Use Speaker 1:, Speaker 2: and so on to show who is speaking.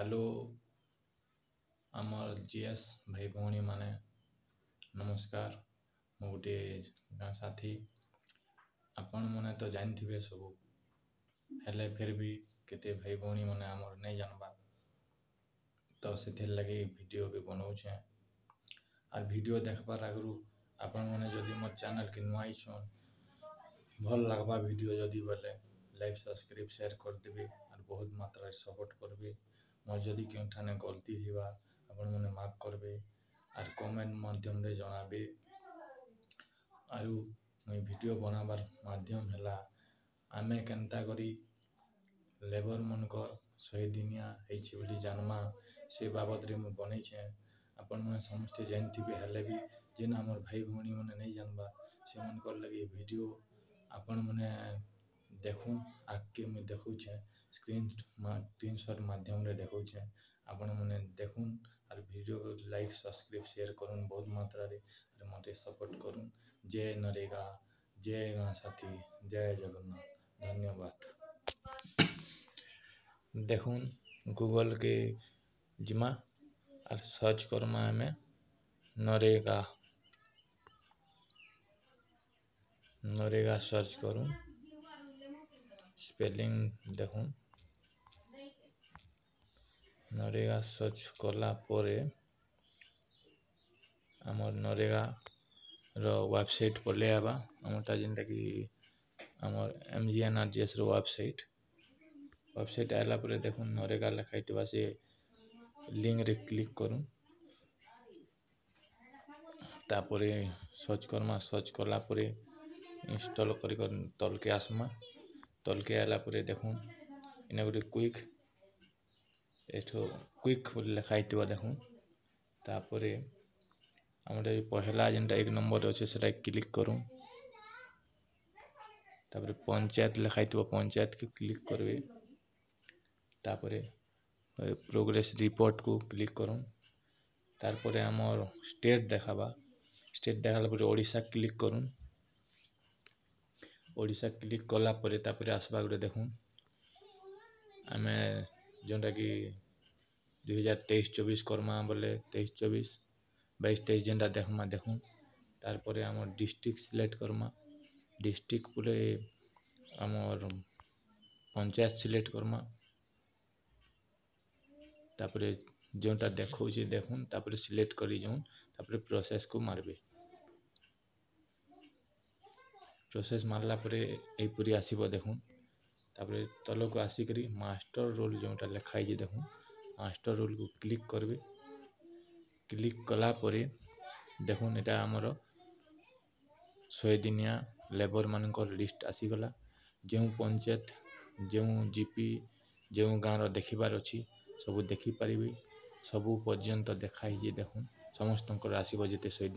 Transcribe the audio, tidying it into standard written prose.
Speaker 1: Hello आमर GS भाई भौणी माने नमस्कार। मु गोटे गाँ साथी आपण मैंने तो जानते सब हेले फिर भी केते भाई भौणी मैंने आमर नहीं जानबा तो से लगे वीडियो के बनाऊे और वीडियो देखबार आगु आपण मैंने जदि मोर चैनल के नुआ छन भल लगवा वीडियो जदि बोले लाइक सब्सक्राइब शेयर करदेवे और बहुत मात्रा सपोर्ट करबे। मोर जदि केठाने गलती थिबा आपण मैंने माफ करबे और कमेंट माध्यम रे जनाबे। और मुई वीडियो बनाबार माध्यम हैला आमे केनता करी लेबर मनकर 100 दिनिया होइछि बोली जानमा से बाबद रे मु बनैछे। आपण मैंने समस्ते जानथिबे हेले भी जेन हमर भाई भौणी मैंने नहीं जानबा से मनकर लगे वीडियो आपण मैंने देखूँ आगे मुझे देखुचे स्क्रीनशॉट माध्यम रे देखुचे आपण मैंने देखूँ और वीडियो को लाइक सब्सक्राइब शेयर करूँ बहुत मात्रा रे मते सपोर्ट करूँ। जय नरेगा जय गाँ साथी जय जगन्नाथ धन्यवाद। देखूँ गूगल के जिमा और सर्च करमा में नरेगा नरेगा सर्च करूँ स्पेलिंग देखूँ नरेगा सर्च कला परे आमर नरेगा रो वेबसाइट पले आबा आमटा जेनटा कि आमर MGNRGS रो वेबसाइट आला परे देखूँ नरेगा लिखाइतबा से लिंक रे क्लिक करूँ तापरे सर्च करमा सर्च कला परे इंस्टॉल कर तलके आसमा तलके आला परे देखूँ इने गोटे क्विक लिखाइतबा देखूँ तापरे आमर पहला जेनटा 1 नंबर अच्छे से क्लिक करूँ तापरे पंचायत लिखाइतबा पंचायत के क्लिक करबे तापरे प्रोग्रेस रिपोर्ट को क्लिक करूँ तारपरे आमर स्टेट देखाबा स्टेट देखाला परे ओडिशा क्लिक करूँ ओडिशा क्लिक कला परे तापरे आसबा गुटे देखूँ आमे जोंटा कि 2023-24 करमा बोले 23-24 22-23 जेनटा देखमा देखूँ तारपरे आमर डिस्ट्रिक्ट सिलेक्ट करमा डिस्ट्रिक्ट पुरे आमर पंचायत सिलेक्ट करमा तापरे जोंटा देखौछि देखूँ तापरे सिलेक्ट करी जों तापरे प्रोसेस को मारबे प्रोसेस मारला परे ए पूरी आसीबो देखूँ तापरे तलो को आसीकरी मास्टर रोल जोंटा लिखाई जे देखूँ मास्टर रोल को क्लिक करबे क्लिक कला परे देखूँ एटा हमर 100 दिनिया लेबर मानकर लिस्ट आसीगला जो पंचायत जो जीपी जो गाँव रो देखिबार अछि सब देखि पारिबे सबु पर्यंत देखाई जे देखूँ समस्त आसीबो जेते 100 दिन।